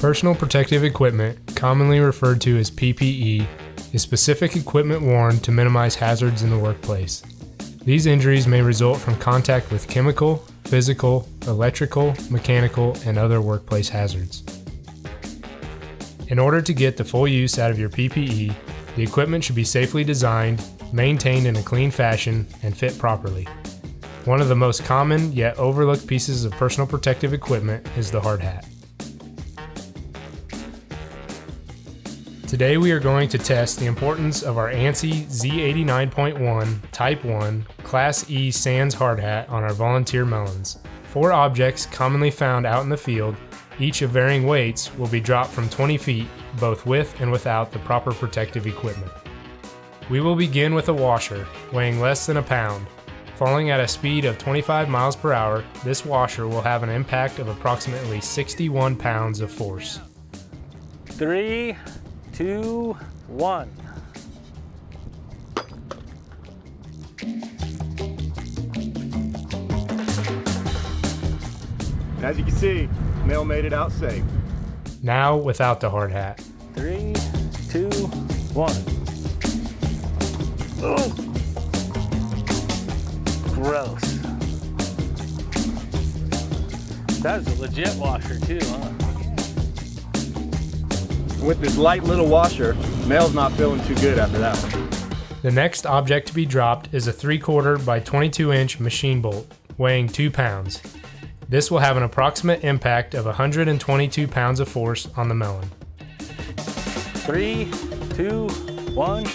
Personal protective equipment, commonly referred to as PPE, is specific equipment worn to minimize hazards in the workplace. These injuries may result from contact with chemical, physical, electrical, mechanical, and other workplace hazards. In order to get the full use out of your PPE, the equipment should be safely designed, maintained in a clean fashion, and fit properly. One of the most common yet overlooked pieces of personal protective equipment is the hard hat. Today we are going to test the importance of our ANSI Z89.1 Type 1 Class E Sands hard hat on our volunteer melons. 4 objects commonly found out in the field, each of varying weights, will be dropped from 20 feet, both with and without the proper protective equipment. We will begin with a washer, weighing less than a pound. Falling at a speed of 25 miles per hour, this washer will have an impact of approximately 61 pounds of force. 3, 2, 1. As you can see, Mel made it out safe. Now without the hard hat. 3, 2, 1. Oh, gross. That was a legit washer too, huh? With this light little washer, Mel's not feeling too good after that one. The next object to be dropped is a 3/4 by 22 inch machine bolt, weighing 2 pounds. This will have an approximate impact of 122 pounds of force on the melon. 3, 2, 1.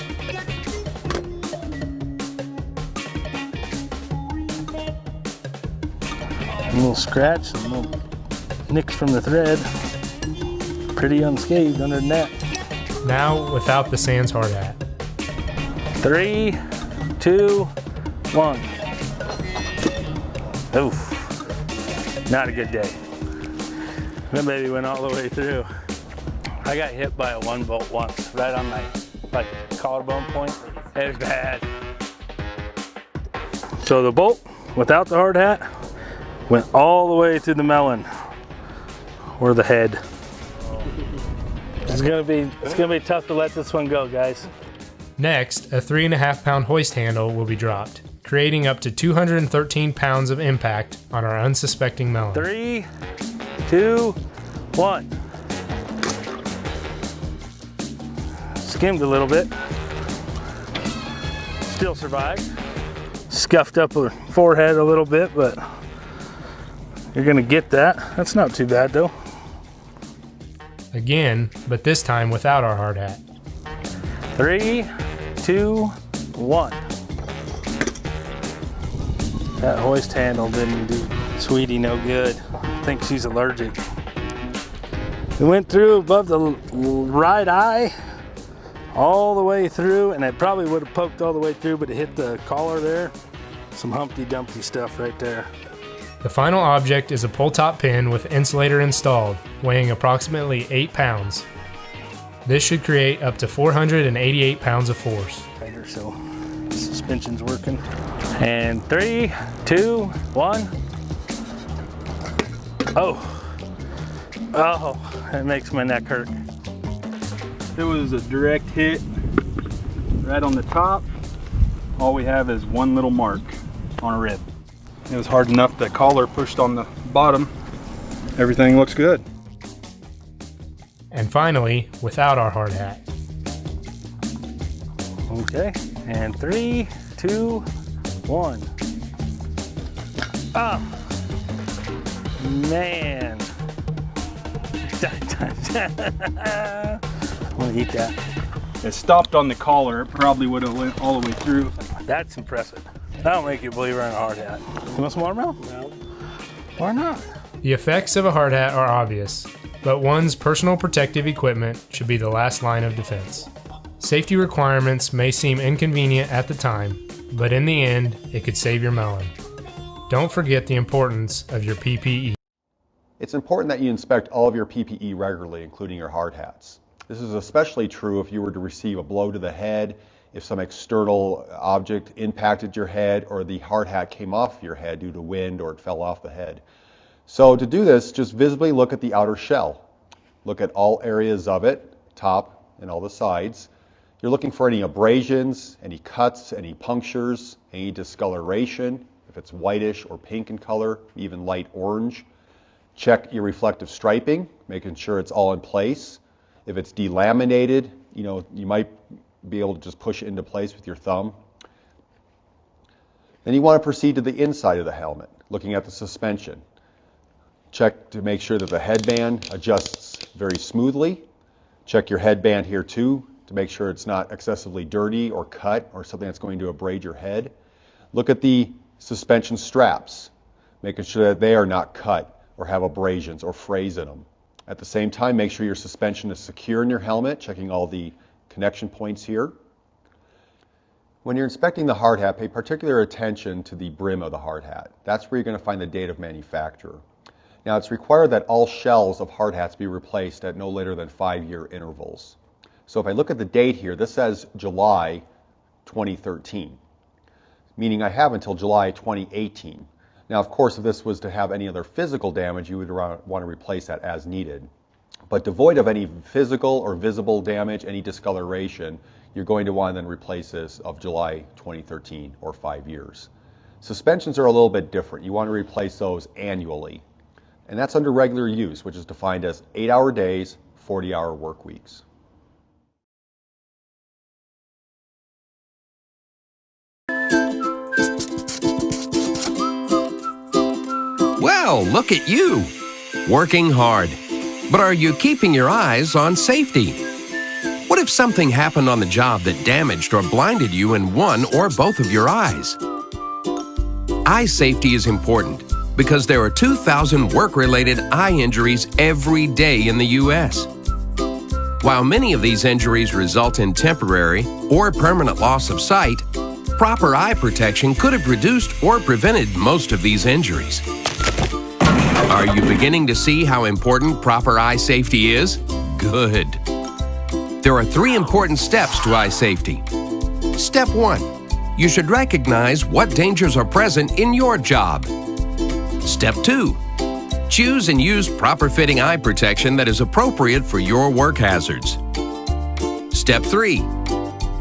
A little scratch, a little nicks from the thread. Pretty unscathed under the net. Now without the Sands hard hat. 3, 2, 1. Oof. Not a good day. That baby went all the way through. I got hit by a 1 bolt once, right on my collarbone point. It was bad. So the bolt without the hard hat went all the way to the melon or the head. It's gonna be tough to let this one go, guys. Next, a 3.5 pound hoist handle will be dropped, creating up to 213 pounds of impact on our unsuspecting melon. 3, 2, 1. Skimmed a little bit. Still survived. Scuffed up her forehead a little bit, but you're gonna get that. That's not too bad though. Again, but this time without our hard hat. 3, 2, 1. That hoist handle didn't do Sweetie no good. I think she's allergic. It went through above the right eye, all the way through, and it probably would have poked all the way through, but it hit the collar there. Some Humpty Dumpty stuff right there. The final object is a pull-top pin with insulator installed, weighing approximately 8 pounds. This should create up to 488 pounds of force. So the suspension's working. And 3, 2, 1. Oh, that makes my neck hurt. It was a direct hit right on the top. All we have is one little mark on a rib. It was hard enough that collar pushed on the bottom. Everything looks good. And finally, without our hard hat. Okay, and 3, 2, 1. Oh, man. I'm gonna eat that. It stopped on the collar. It probably would have went all the way through. That's impressive. That'll make you believe we're in a hard hat. You want some watermelon? No. Why not? The effects of a hard hat are obvious, but one's personal protective equipment should be the last line of defense. Safety requirements may seem inconvenient at the time, but in the end, it could save your melon. Don't forget the importance of your PPE. It's important that you inspect all of your PPE regularly, including your hard hats. This is especially true if you were to receive a blow to the head, if some external object impacted your head, or the hard hat came off your head due to wind or it fell off the head. So to do this, just visibly look at the outer shell. Look at all areas of it, top and all the sides. You're looking for any abrasions, any cuts, any punctures, any discoloration, if it's whitish or pink in color, even light orange. Check your reflective striping, making sure it's all in place. If it's delaminated, you might be able to just push it into place with your thumb. Then you want to proceed to the inside of the helmet, looking at the suspension. Check to make sure that the headband adjusts very smoothly. Check your headband here too, to make sure it's not excessively dirty or cut or something that's going to abrade your head. Look at the suspension straps, making sure that they are not cut or have abrasions or frays in them. At the same time, make sure your suspension is secure in your helmet, checking all the connection points here. When you're inspecting the hard hat, pay particular attention to the brim of the hard hat. That's where you're going to find the date of manufacture. Now, it's required that all shells of hard hats be replaced at no later than 5-year intervals. So if I look at the date here, this says July 2013, meaning I have until July 2018. Now, of course, if this was to have any other physical damage, you would want to replace that as needed. But devoid of any physical or visible damage, any discoloration, you're going to want to then replace this of July 2013 or 5 years. Suspensions are a little bit different. You want to replace those annually. And that's under regular use, which is defined as 8-hour days, 40-hour work weeks. Well, look at you, working hard. But are you keeping your eyes on safety? What if something happened on the job that damaged or blinded you in one or both of your eyes? Eye safety is important because there are 2,000 work-related eye injuries every day in the U.S. While many of these injuries result in temporary or permanent loss of sight, proper eye protection could have reduced or prevented most of these injuries. Are you beginning to see how important proper eye safety is? Good. There are 3 important steps to eye safety. Step 1. You should recognize what dangers are present in your job. Step 2. Choose and use proper fitting eye protection that is appropriate for your work hazards. Step 3.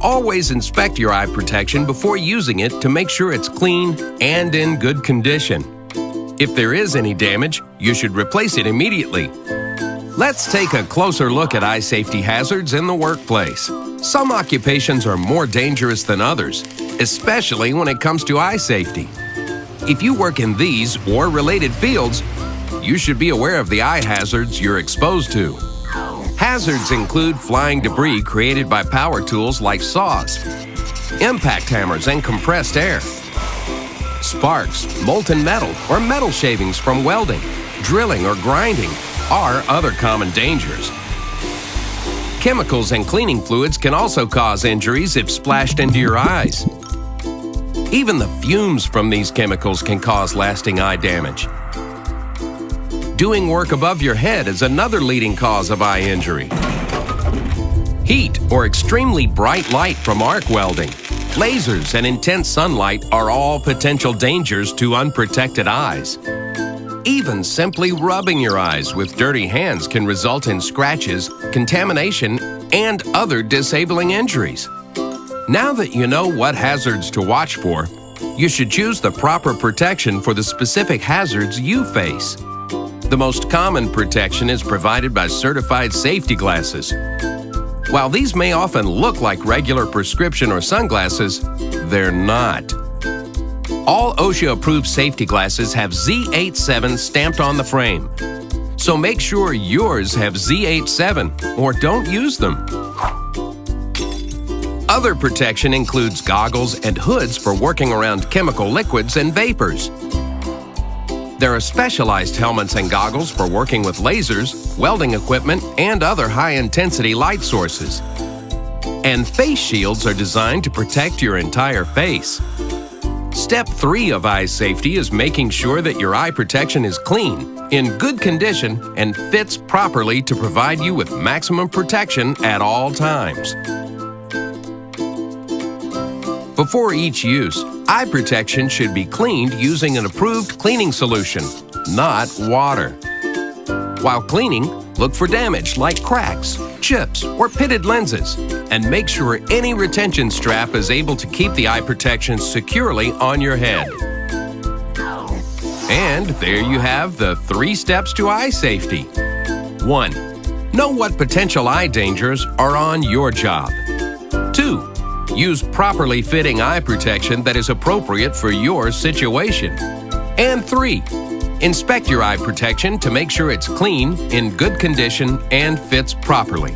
Always inspect your eye protection before using it to make sure it's clean and in good condition. If there is any damage, you should replace it immediately. Let's take a closer look at eye safety hazards in the workplace. Some occupations are more dangerous than others, especially when it comes to eye safety. If you work in these or related fields, you should be aware of the eye hazards you're exposed to. Hazards include flying debris created by power tools like saws, impact hammers and compressed air, sparks, molten metal, or metal shavings from welding, drilling, or grinding are other common dangers. Chemicals and cleaning fluids can also cause injuries if splashed into your eyes. Even the fumes from these chemicals can cause lasting eye damage. Doing work above your head is another leading cause of eye injury. Heat or extremely bright light from arc welding, lasers, and intense sunlight are all potential dangers to unprotected eyes. Even simply rubbing your eyes with dirty hands can result in scratches, contamination, and other disabling injuries. Now that you know what hazards to watch for, you should choose the proper protection for the specific hazards you face. The most common protection is provided by certified safety glasses. While these may often look like regular prescription or sunglasses, they're not. All OSHA-approved safety glasses have Z87 stamped on the frame. So make sure yours have Z87 or don't use them. Other protection includes goggles and hoods for working around chemical liquids and vapors. There are specialized helmets and goggles for working with lasers, welding equipment, and other high-intensity light sources. And face shields are designed to protect your entire face. Step 3 of eye safety is making sure that your eye protection is clean, in good condition, and fits properly to provide you with maximum protection at all times. Before each use, eye protection should be cleaned using an approved cleaning solution, not water. While cleaning, Look for damage like cracks, chips, or pitted lenses, and make sure any retention strap is able to keep the eye protection securely on your head. And there you have the 3 steps to eye safety. 1. Know what potential eye dangers are on your job. 2. Use properly fitting eye protection that is appropriate for your situation. And 3. Inspect your eye protection to make sure it's clean, in good condition, and fits properly.